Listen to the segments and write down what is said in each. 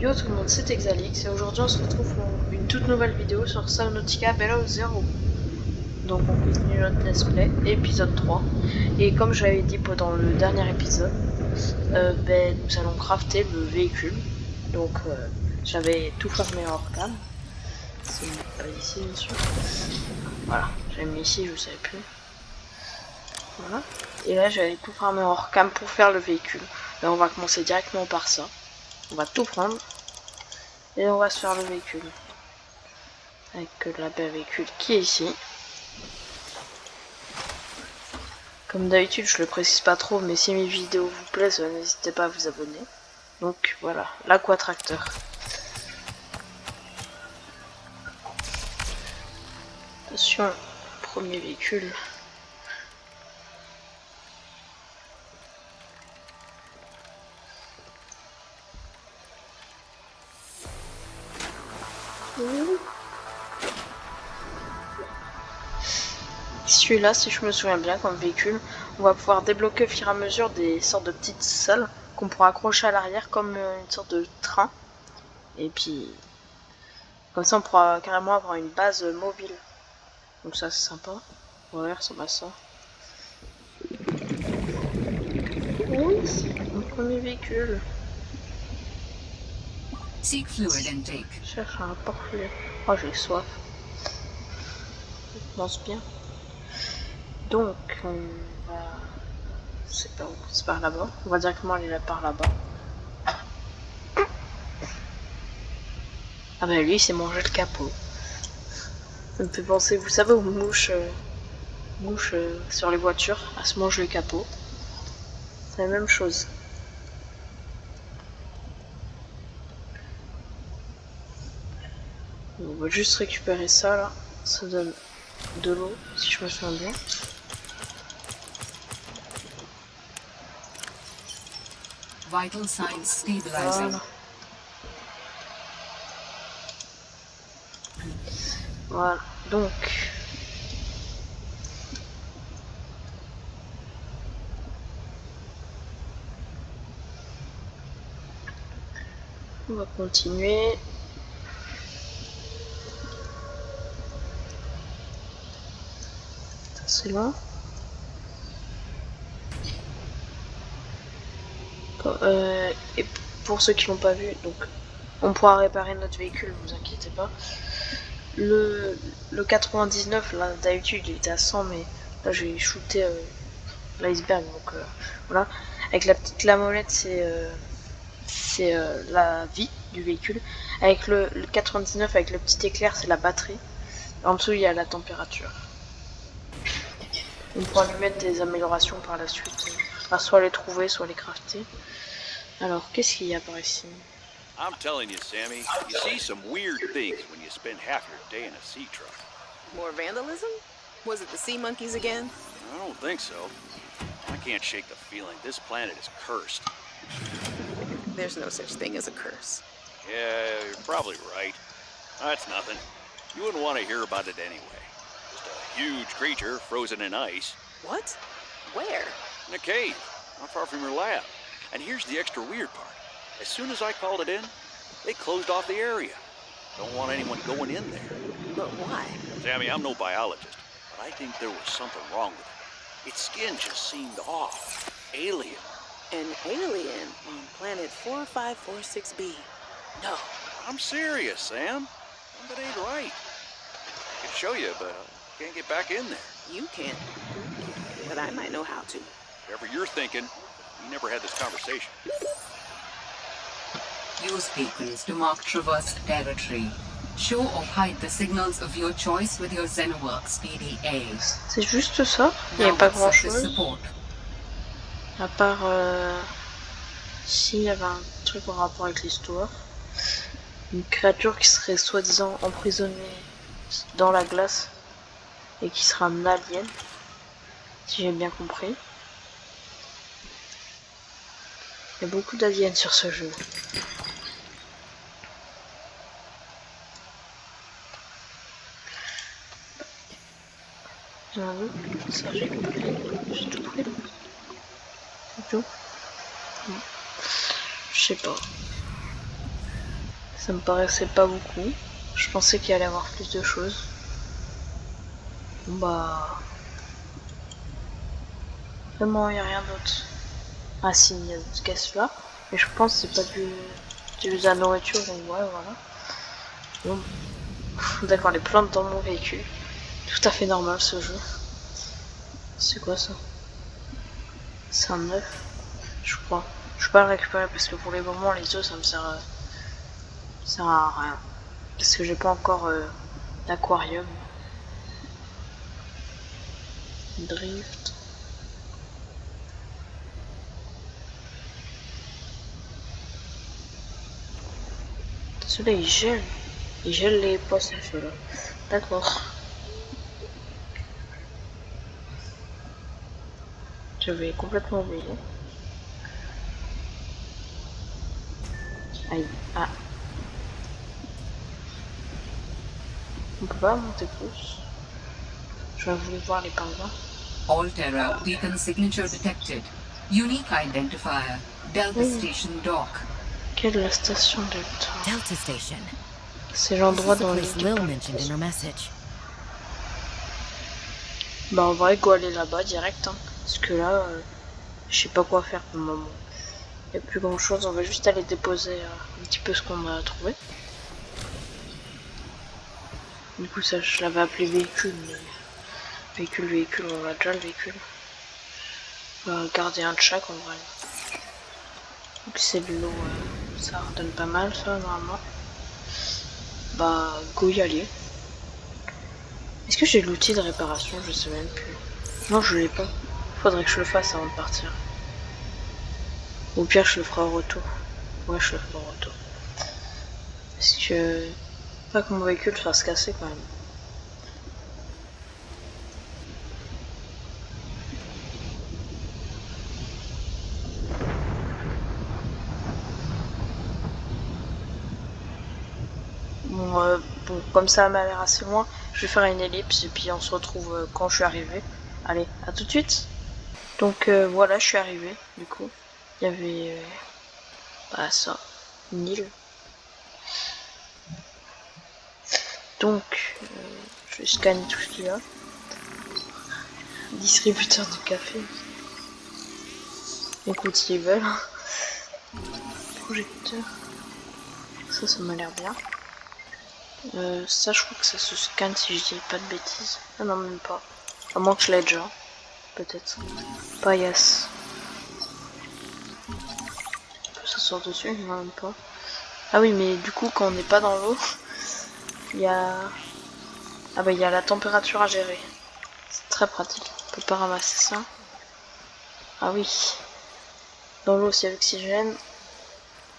Yo tout le monde, c'est Exalix et aujourd'hui on se retrouve pour une toute nouvelle vidéo sur Subnautica Below Zero. Donc on continue notre let's play, épisode 3. Et comme je l'avais dit pendant le dernier épisode, nous allons crafter le véhicule. Donc j'avais tout fermé hors cam. C'est pas ici bien sûr. Voilà, j'avais mis ici, je savais plus. Voilà. Et là j'avais tout fermé hors cam pour faire le véhicule. Mais on va commencer directement par ça. On va tout prendre. Et on va se faire le véhicule. Avec la belle véhicule qui est ici. Comme d'habitude, je le précise pas trop, mais si mes vidéos vous plaisent, n'hésitez pas à vous abonner. Donc voilà, l'aquatracteur. Attention, premier véhicule. Celui-là, si je me souviens bien, comme véhicule, on va pouvoir débloquer au fur et à mesure des sortes de petites salles qu'on pourra accrocher à l'arrière comme une sorte de train. Et puis, comme ça, on pourra carrément avoir une base mobile. Donc ça, c'est sympa. Ouais, ça ressemble à ça. Mon premier véhicule. Seek fluid intake. Cherche un port-fluide. Oh, j'ai soif. Je pense bien. Donc, on va... C'est pas où, c'est par là-bas. On va directement aller là par là-bas. Ah bah lui, il s'est mangé le capot. Ça me fait penser, vous savez, aux mouches, sur les voitures, à se manger le capot. C'est la même chose. On va juste récupérer ça là. Ça donne de l'eau, si je me souviens bien. Vital signs stabilizing. Voilà. Donc, on va continuer. C'est loin. Et pour ceux qui l'ont pas vu, donc on pourra réparer notre véhicule, vous inquiétez pas. Le 99 là d'habitude il était à 100, mais là j'ai shooté l'iceberg, donc voilà. Avec la petite lamolette c'est la vie du véhicule. Avec le 99 avec le petit éclair c'est la batterie. En dessous il y a la température. On pourra lui mettre des améliorations par la suite. Soit les trouver, soit les crafter. Alors, qu'est-ce qu'il y a par ici? I'm telling you, Sammy, you see some weird things when you spend half your day in a sea truck. More vandalism? Was it the sea monkeys again? I don't think so. I can't shake the feeling this planet is cursed. There's no such thing as a curse. Yeah, you're probably right. That's nothing. You wouldn't want to hear about it anyway. Just a huge creature frozen in ice. What? Where? In a cave, not far from your lab. And here's the extra weird part. As soon as I called it in, they closed off the area. Don't want anyone going in there. But why? Sammy, I'm no biologist, but I think there was something wrong with it. Its skin just seemed off. Alien. An alien on planet 4546b. No. I'm serious, Sam. Something ain't right. I can show you, but I can't get back in there. You can't. But I might know how to. Whatever you're thinking, we never had this conversation. Use beacons to mark traversed territory. Show or hide the signals of your choice with your Xenoworks PDA. C'est juste ça. Il n'y a Now pas with grand surface chose. support. À part s'il y avait un truc en rapport avec l'histoire. Une créature qui serait soi-disant emprisonnée dans la glace et qui sera un alien. Si j'ai bien compris. Il y a beaucoup d'aliens sur ce jeu. Ça j'ai compris. J'ai tout pris. C'est tout. Je sais pas. Ça me paraissait pas beaucoup. Je pensais qu'il allait y avoir plus de choses. Bon bah... Vraiment, il n'y a rien d'autre. Ah si, il y a cette caisse là. Mais je pense que c'est pas de la nourriture, donc ouais, voilà. Bon. D'accord, les plantes dans mon véhicule. Tout à fait normal ce jeu. C'est quoi ça? C'est un œuf, je crois. Je peux pas le récupérer parce que pour les moments, les œufs, ça me sert à rien. Parce que j'ai pas encore d'aquarium. Drift. Ceux-là, ils gèlent. Ils gèlent les poissons, ceux-là. D'accord. J'avais complètement oublié. Aïe. Ah. On peut pas monter plus. Je voulais voir les pingouins. Alterra beacon signature detected. Unique identifier. Delta Station Dock. Quelle est la station Delta? Delta Station. C'est l'endroit This is dans the place lequel... Lil mentioned in her message. Bah on va go aller là-bas direct. Hein. Parce que là, je sais pas quoi faire pour le moment. Il n'y a plus grand chose, on va juste aller déposer un petit peu ce qu'on a trouvé. Du coup ça je l'avais appelé véhicule, mais véhicule, on a déjà le véhicule. On va garder un de chaque en vrai. Donc c'est de l'eau, ça redonne pas mal ça normalement. Bah go y aller. Est-ce que j'ai l'outil de réparation? Je sais même plus. Non je l'ai pas. Faudrait que je le fasse avant de partir. Au pire je le ferai au retour. Ouais je le ferai au retour. Parce que... pas que mon véhicule se fasse casser quand même. Bon, comme ça m'a l'air assez loin, je vais faire une ellipse et puis on se retrouve quand je suis arrivé. Allez, à tout de suite. Donc voilà, je suis arrivé, du coup. Il y avait bah, ça, une île. Donc, je vais scanner tout ce qu'il y a. Distributeur de café. Écoute, s'ils veulent. Projecteur. Ça m'a l'air bien. Ça, je crois que ça se scanne si je dis pas de bêtises. Ah non, même pas. À moins que je l'ai déjà. Peut-être. Paillasse. Ça sort dessus, non, même pas. Ah oui, mais du coup, quand on n'est pas dans l'eau, il y a... ah bah, il y a la température à gérer. C'est très pratique. On peut pas ramasser ça. Ah oui. Dans l'eau, c'est l'oxygène.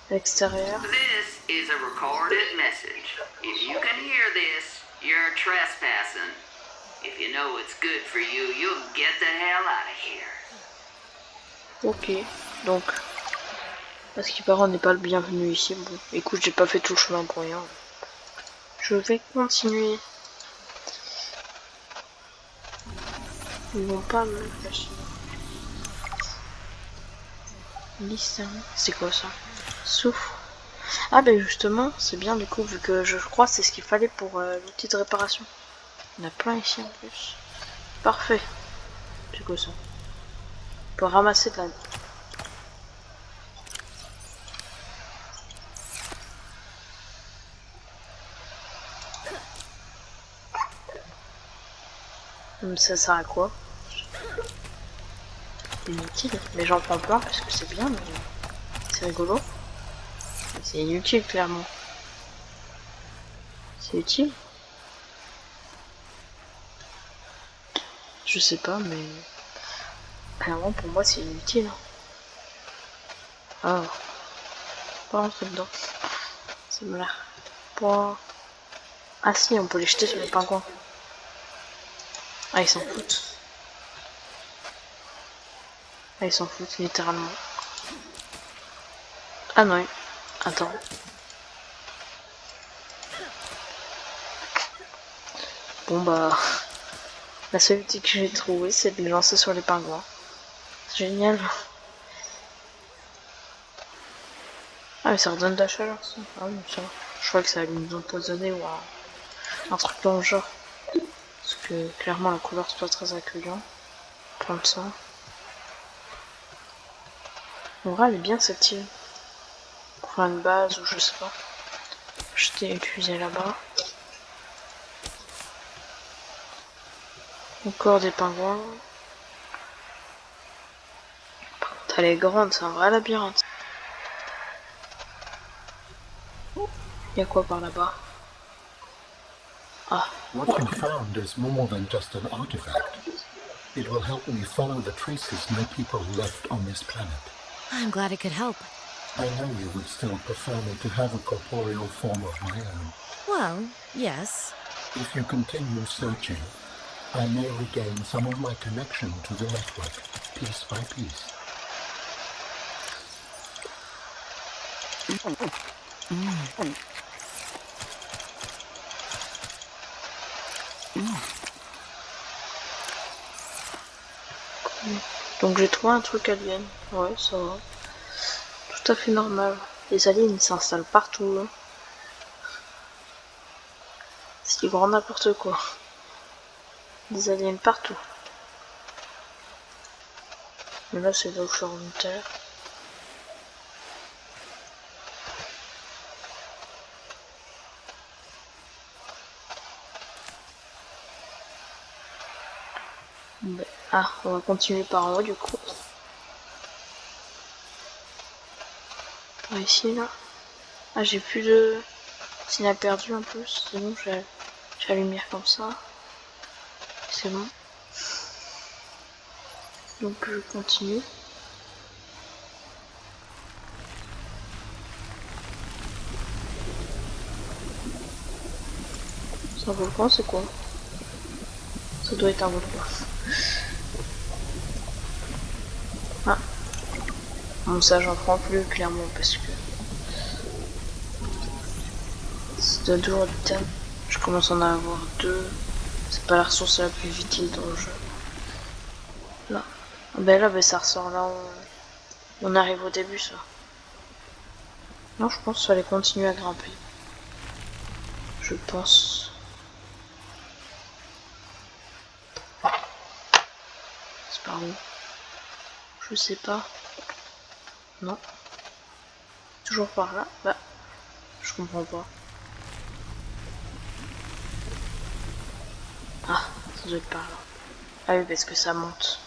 À l'extérieur. This is a recorded message. If you can hear this, you're trespassing. If you know what's good for you, you'll get the hell out of here. Ok, donc... parce qu'il paraît on n'est pas le bienvenu ici. Bon, écoute, j'ai pas fait tout le chemin pour rien. Je vais continuer. Ils vont pas me lâcher. C'est quoi ça? Souffle. Ah ben justement, c'est bien du coup, vu que je crois que c'est ce qu'il fallait pour l'outil de réparation. Il y en a plein ici en plus. Parfait. C'est quoi ça? On peut ramasser de la... ça sert à quoi? C'est inutile, mais j'en prends plein parce que c'est bien, mais c'est rigolo. C'est inutile clairement. C'est utile? Je sais pas, mais clairement pour moi c'est inutile. Ah, pas rentrer dedans. Ça me l'air. Pour... ah si, on peut les jeter sur les pingouins. Ah, ils s'en foutent. Ah, ils s'en foutent, littéralement. Ah non, attends. Bon bah... la seule outil que j'ai trouvé, c'est de les lancer sur les pingouins. C'est génial. Ah mais ça redonne de la chaleur ça. Ah oui, ça va. Je crois que ça allait nous empoisonner ou un truc dans le genre. Parce que clairement la couleur c'est pas très accueillant. Prendre ça. En vrai elle est bien cette île. Pour faire une base ou je sais pas. Je t'ai utilisé là-bas. Encore des pingouins. Par contre elle est grande, c'est un vrai labyrinthe. Il y a quoi par là-bas? Ah. What you found is more than just an artifact. It will help me follow the traces my people left on this planet. I'm glad it could help. I know you would still prefer me to have a corporeal form of my own. Well, yes. If you continue searching, I may regain some of my connection to the network, piece by piece. Donc j'ai trouvé un truc alien. Ouais, ça va. Tout à fait normal. Les aliens ils s'installent partout. Hein. C'est du grand n'importe quoi. Des aliens partout. Mais là c'est là où je suis revenu tout à l'heure. Ah, on va continuer par en haut du coup. Par ici là. Ah j'ai plus de signal perdu en plus. C'est bon, j'ai la lumière comme ça. C'est bon. Donc je continue. C'est un volcan, c'est quoi? Ça doit être un volcan. Ah. Bon ça j'en prends plus clairement parce que ça donne toujours du temps. Je commence à en avoir deux. C'est pas la ressource la plus utile dans le jeu. Là. Ben ça ressort là. On arrive au début ça. Non je pense qu'il fallait continuer à grimper. Je pense. C'est par où? Je sais pas. Non. Toujours par là. Bah. Je comprends pas. Ah, ça doit être par là. Ah oui, parce que ça monte.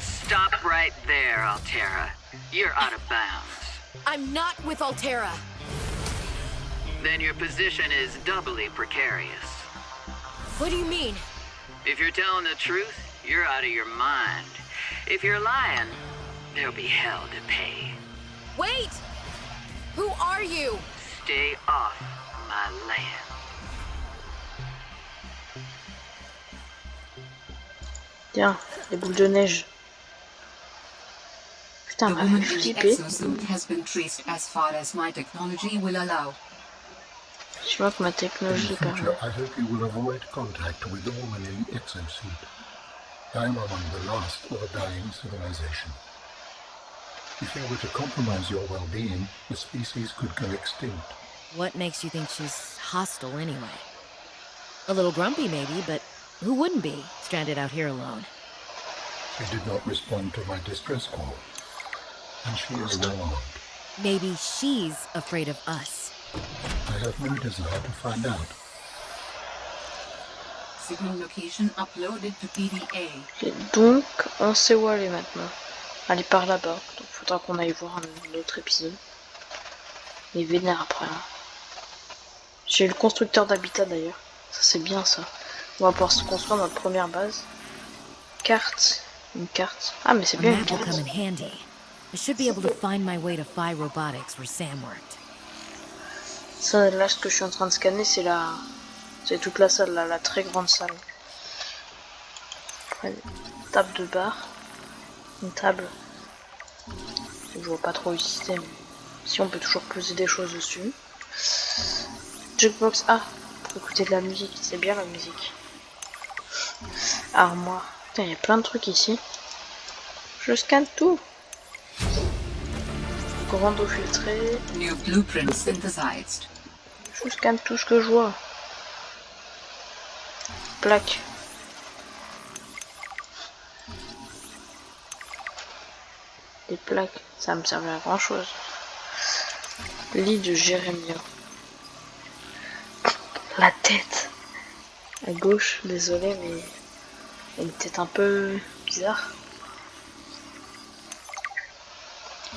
Stop right there, Altera. You're out of bounds. I'm not with Altera. Then your position is doubly precarious. What do you mean? If you're telling the truth, you're out of your mind. If you're lying, there'll be hell to pay. Wait! Who are you? Stay off my land. Tiens, les boules de neige. Putain, The ma woman je in the flippé. exosuit has been traced as far as my technology will allow. Je vois que ma In technologie the permet. future, I hope you will avoid contact with the woman in the exosuit. I'm among the last of a dying civilization. If you were to compromise your well-being, the species could go extinct. What makes you think she's hostile anyway? A little grumpy maybe, but who wouldn't be, stranded out here alone? She did not respond to my distress call, and she is well armed. Maybe she's afraid of us. I have no desire to find out. Signal location uploaded to PDA. Et donc, on sait où aller maintenant. Aller par là-bas. Donc, faudra qu'on aille voir un autre épisode. Mais vénère après. Hein. J'ai le constructeur d'habitat d'ailleurs. Ça, c'est bien ça. On va pouvoir se construire notre première base. Carte. Une carte. Ah, mais c'est A bien une map will carte. come in handy. I should be able to find my way to Phi Robotics where Sam worked. Ça, là, ce que je suis en train de scanner, c'est la... C'est toute la salle, là, la très grande salle. Après, une table de bar. Une table. Je vois pas trop le système. Si on peut toujours poser des choses dessus. Jukebox. Ah, pour écouter de la musique. C'est bien la musique. Armoire. Putain, il y a plein de trucs ici. Je scanne tout. Grande eau filtrée. New blueprint synthesized. Je scanne tout ce que je vois. Plaque. Des plaques, ça me servait à grand chose. Lit de Jérémia. La tête. À gauche, désolé, mais elle était un peu bizarre.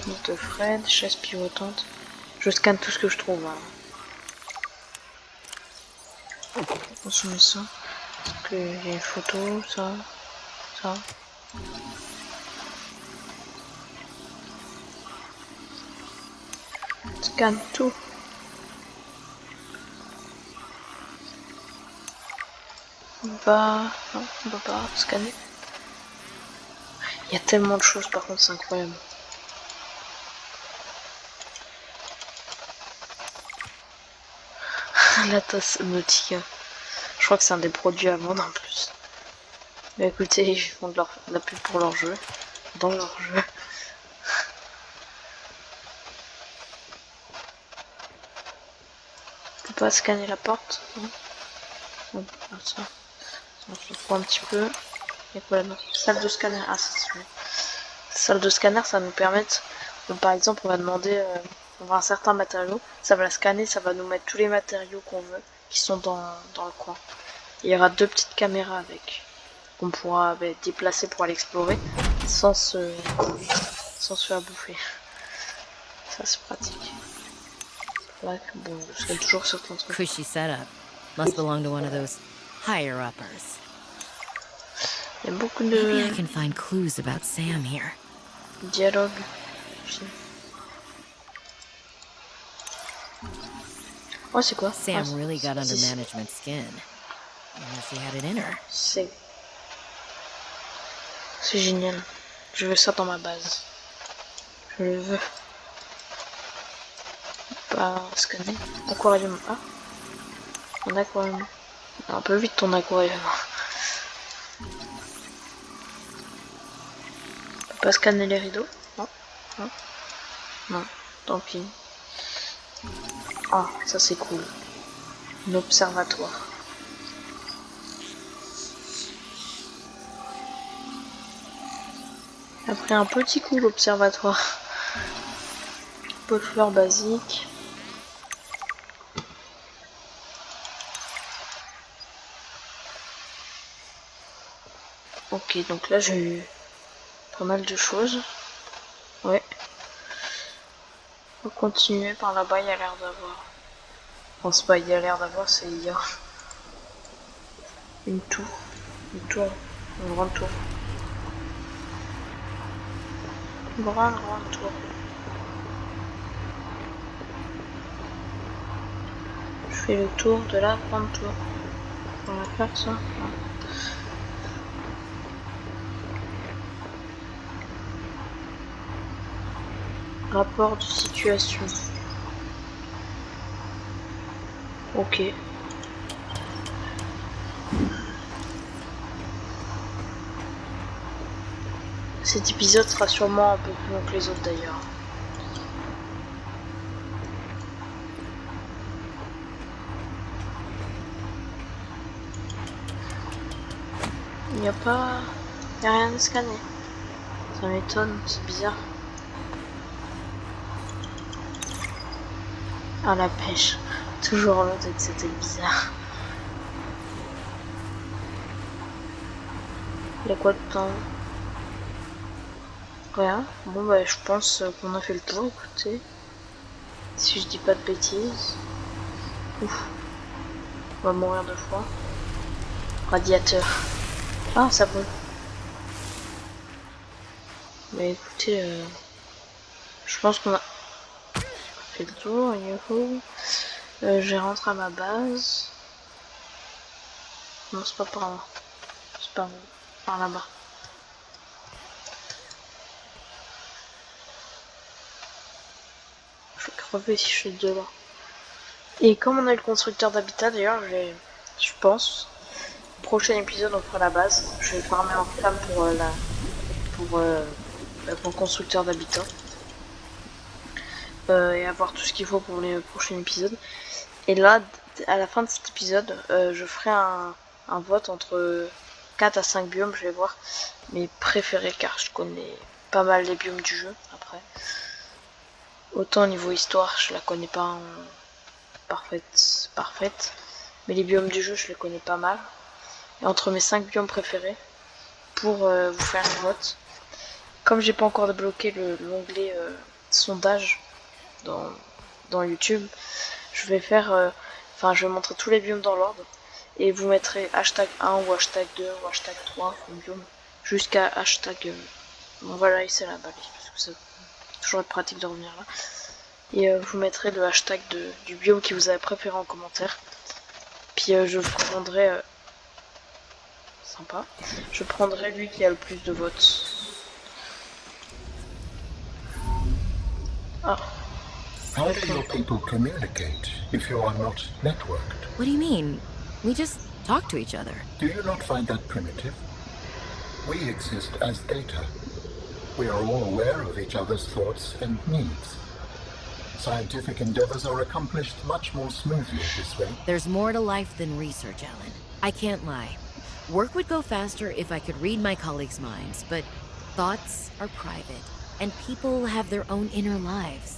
Lit de Fred, chaise pivotante. Je scanne tout ce que je trouve. Hein. On se met ça. Parce qu'il y a une photo, ça. Scanne tout. Non, on va pas scanner. Il y a tellement de choses, par contre, c'est incroyable. La tasse Nautica. Je crois que c'est un des produits à vendre en plus. Mais écoutez, ils font de la pub pour leur jeu. Dans leur jeu. On peut pas scanner la porte. Non. Ça. On se prend un petit peu. Il y a quoi là-dedans? Salle de scanner. Ah, ça c'est bien. Salle de scanner, ça nous permet. Donc, par exemple, on va demander. On va un certain matériau. Ça va la scanner, ça va nous mettre tous les matériaux qu'on veut qui sont dans le coin. Il y aura 2 petites caméras avec. Qu'on pourra déplacer pour aller explorer sans se faire bouffer. Ça c'est pratique. Plaque, bon, je scanne toujours certains trucs. Cushy setup. Must belong to one of those higher-uppers. Il y a beaucoup Maybe I de can find clues about Sam here. dialogue. Oh, c'est quoi? Sam Ah, really got under c'est- management skin. And she had it in her. C'est génial. Je veux ça dans ma base. Je le veux. Pas scanner. Aquarium. Ah. Un aquarium. Un peu vite ton aquarium. On peut pas scanner les rideaux. Non. Non. Non. Tant pis. Ah, ça c'est cool. Un observatoire. Après un petit coup l'observatoire. Pot de fleurs basique. Ok, donc là j'ai eu pas mal de choses. Ouais. On va continuer par là-bas, il y a l'air d'avoir. Enfin, c'est pas il y a l'air d'avoir, c'est il y a une tour. Une grande tour. Grande tour. Je fais le tour de la grande tour. On va faire ça. Ouais. Rapport de situation. Ok. Cet épisode sera sûrement un peu plus long que les autres d'ailleurs. Il n'y a pas... Il n'y a rien à scanner. Ça m'étonne, c'est bizarre. Ah, la pêche. Toujours l'autre avec cette île bizarre. Il y a quoi dedans? Rien. Bon bah je pense qu'on a fait le tour, écoutez. Si je dis pas de bêtises. Ouf. On va mourir 2 fois. Radiateur. Ah, ça brûle. Mais écoutez, je pense qu'on a fait le tour, youhou. Je vais rentrer à ma base. Non, c'est pas par là. C'est par là-bas. Je vais crever si je suis de là. Et comme on a eu le constructeur d'habitat, d'ailleurs, je pense, au prochain épisode, on fera la base. Je vais farmer en flamme pour le constructeur d'habitat. et avoir tout ce qu'il faut pour les prochains épisodes. Et là, à la fin de cet épisode, je ferai un vote entre 4 à 5 biomes, je vais voir mes préférés car je connais pas mal les biomes du jeu après. Autant au niveau histoire, je la connais pas en parfaite, mais les biomes du jeu, je les connais pas mal. Et entre mes 5 biomes préférés, pour vous faire un vote, comme j'ai pas encore débloqué l'onglet sondage dans YouTube, je vais faire, je vais montrer tous les biomes dans l'ordre et vous mettrez hashtag 1 ou hashtag 2 ou hashtag 3 biome jusqu'à hashtag bon voilà, c'est la balise parce que c'est toujours pratique de revenir là. Et vous mettrez le hashtag du biome qui vous avez préféré en commentaire. Puis je prendrai sympa. Je prendrai lui qui a le plus de votes. Ah. How do your people communicate if you are not networked? What do you mean? We just talk to each other. Do you not find that primitive? We exist as data. We are all aware of each other's thoughts and needs. Scientific endeavors are accomplished much more smoothly this way. There's more to life than research, Alan. I can't lie. Work would go faster if I could read my colleagues' minds, but thoughts are private, and people have their own inner lives.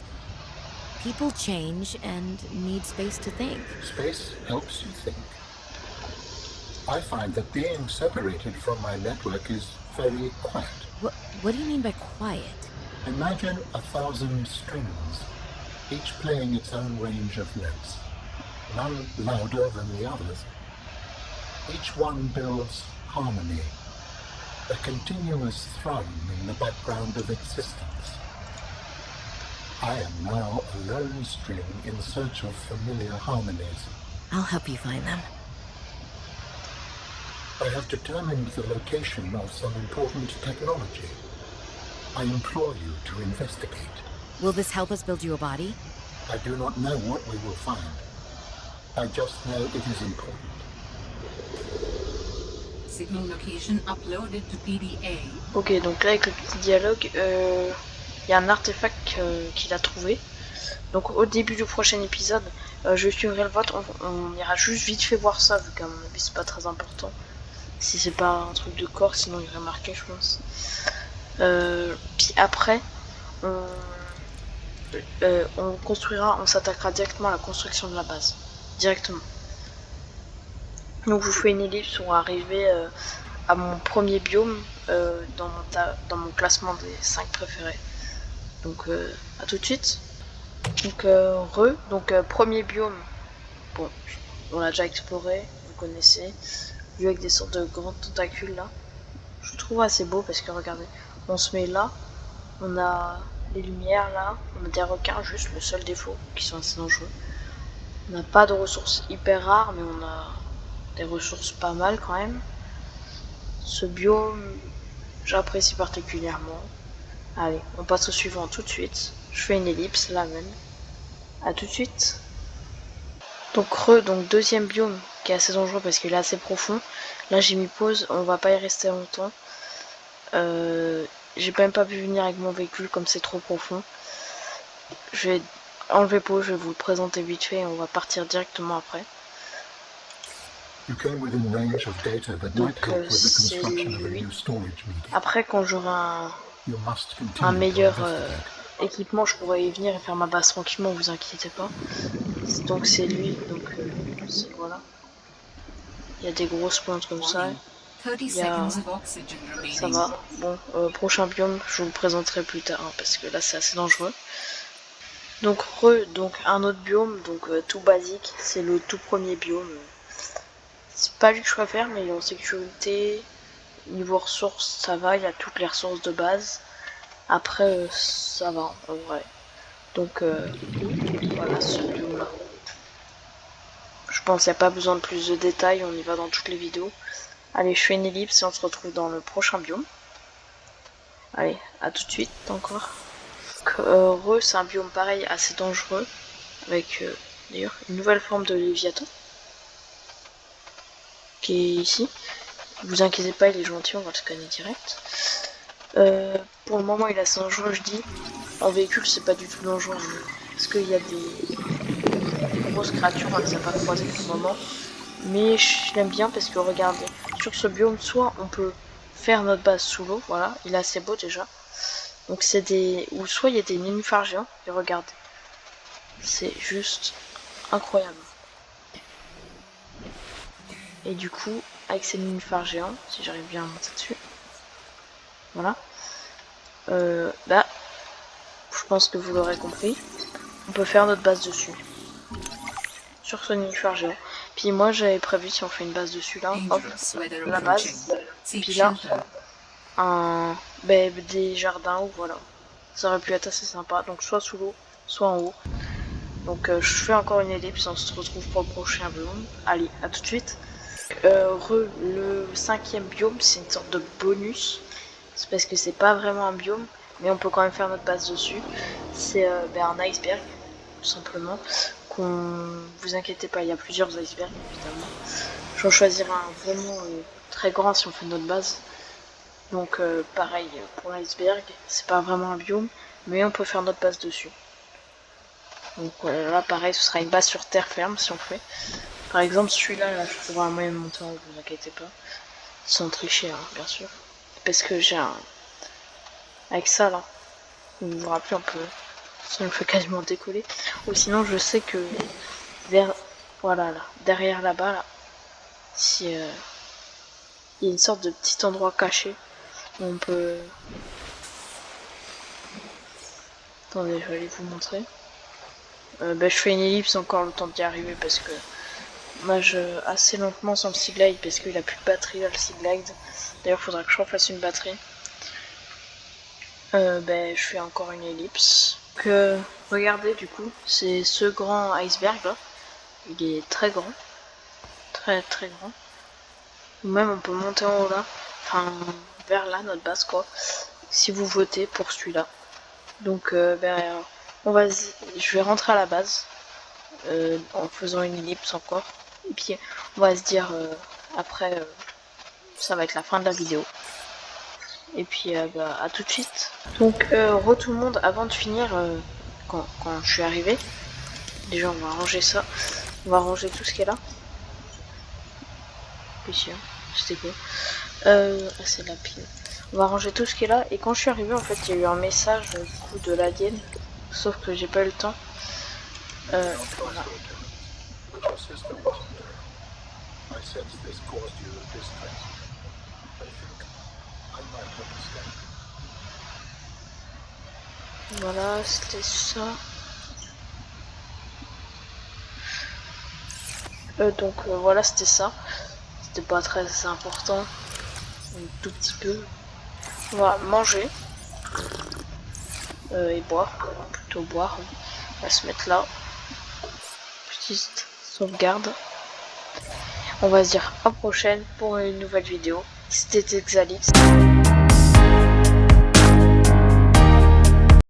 People change and need space to think. Space helps you think. I find that being separated from my network is very quiet. What do you mean by quiet? Imagine 1,000 strings, each playing its own range of notes, none louder than the others. Each one builds harmony, a continuous thrum in the background of existence. I am now a lone string in search of familiar harmonies. I'll help you find them. I have determined the location of some important technology. I implore you to investigate. Will this help us build you a body? I do not know what we will find. I just know it is important. Signal location uploaded to PDA. Ok, donc là avec le petit dialogue, il y a un artefact qu'il a trouvé. Donc au début du prochain épisode, je suivrai le vote, on ira juste vite fait voir ça, vu qu'à mon avis c'est pas très important. Si c'est pas un truc de corps, sinon il irait marqué je pense. Puis après, on construira, on s'attaquera directement à la construction de la base. Directement. Donc je vous fais une ellipse pour arriver à mon premier biome dans mon classement des 5 préférés. Donc à tout de suite. Donc premier biome, bon, on l'a déjà exploré, vous connaissez, vu avec des sortes de grands tentacules là. Je trouve assez beau parce que regardez, on se met là, on a les lumières là, on a des requins, juste le seul défaut, qui sont assez dangereux. On n'a pas de ressources hyper rares, mais on a des ressources pas mal quand même. Ce biome, j'apprécie particulièrement. Allez, on passe au suivant tout de suite. Je fais une ellipse là même. À tout de suite. Donc donc deuxième biome qui est assez dangereux parce qu'il est assez profond. Là j'ai mis pause, on va pas y rester longtemps. J'ai même pas pu venir avec mon véhicule comme c'est trop profond. Je vais enlever pause, je vais vous le présenter vite fait et on va partir directement après. Donc c'est lui. Après quand j'aurai un meilleur équipement, je pourrais y venir et faire ma base tranquillement, vous inquiétez pas. Donc c'est lui, donc voilà. Il y a des grosses pointes comme ça. Ça va. Bon, prochain biome, je vous le présenterai plus tard hein, parce que là c'est assez dangereux. Donc donc un autre biome, donc tout basique, c'est le tout premier biome. C'est pas lui que je préfère, mais il est en sécurité. Niveau ressources, ça va, il y a toutes les ressources de base. Après, ça va en vrai. Donc voilà ce biome là. Je pense qu'il n'y a pas besoin de plus de détails, on y va dans toutes les vidéos. Allez, je fais une ellipse et on se retrouve dans le prochain biome. Allez, à tout de suite encore. C'est un biome pareil, assez dangereux. Avec d'ailleurs une nouvelle forme de Léviathan. Qui est ici. Vous inquiétez pas, il est gentil, on va le scanner direct. Pour le moment il est assez dangereux, je dis. En véhicule c'est pas du tout dangereux. parce qu'il y a des grosses créatures, on ne les a pas croisées pour le moment. Mais je l'aime bien parce que regardez, sur ce biome, soit on peut faire notre base sous l'eau, voilà, il est assez beau déjà. Donc c'est des... Ou soit il y a des nénuphars géants, et regardez. C'est juste incroyable. Et du coup, avec ces nénuphars géants, si j'arrive bien à monter dessus, voilà. Bah, je pense que vous l'aurez compris, on peut faire notre base dessus. Sur ce nénuphar géant. Puis moi j'avais prévu, si on fait une base dessus là, hop, la base, puis là, des jardins ou voilà. Ça aurait pu être assez sympa, donc soit sous l'eau, soit en haut. Donc je fais encore une ellipse, on se retrouve pour le prochain biome. Allez, à tout de suite. Le 5e biome, c'est une sorte de bonus. C'est parce que c'est pas vraiment un biome, mais on peut quand même faire notre base dessus. C'est un iceberg, tout simplement. Vous inquiétez pas, il y a plusieurs icebergs, évidemment. J'en choisirai un vraiment très grand si on fait notre base. Donc pareil pour l'iceberg, c'est pas vraiment un biome, mais on peut faire notre base dessus. Donc là pareil, ce sera une base sur terre ferme si on fait. Par exemple celui-là, là, je trouverai un moyen de monter en haut, vous inquiétez pas. Sans tricher, hein, bien sûr. Parce que j'ai un... Avec ça là, vous vous rappelez, on peut... Ça nous fait quasiment décoller. Ou sinon je sais que voilà, là, derrière là-bas, là, si il y a une sorte de petit endroit caché où on peut... Attendez, je vais aller vous montrer. Je fais une ellipse encore le temps d'y arriver parce que nage assez lentement sans le Sea Glide parce qu'il a plus de batterie là, le Sea Glide. D'ailleurs, il faudra que je refasse une batterie. Je fais encore une ellipse. Donc, regardez, du coup, c'est ce grand iceberg là. Il est très grand, très grand. Ou même on peut monter en haut là, enfin vers là notre base quoi. Si vous votez pour celui-là. Donc je vais rentrer à la base en faisant une ellipse encore. Et puis on va se dire après ça va être la fin de la vidéo. Et puis à tout de suite. Donc tout le monde, avant de finir quand je suis arrivé, déjà on va ranger ça. On va ranger tout ce qui est là. Puis c'était quoi c'est la pile. On va ranger tout ce qui est là. Et quand je suis arrivé, en fait, il y a eu un message du coup de l'alien. Sauf que j'ai pas eu le temps. Voilà. Voilà, c'était ça. Voilà, c'était ça. C'était pas très important. Un tout petit peu. On va manger. Et boire. Plutôt boire. On va se mettre là. Petite sauvegarde. On va se dire à la prochaine pour une nouvelle vidéo. C'était Exalix.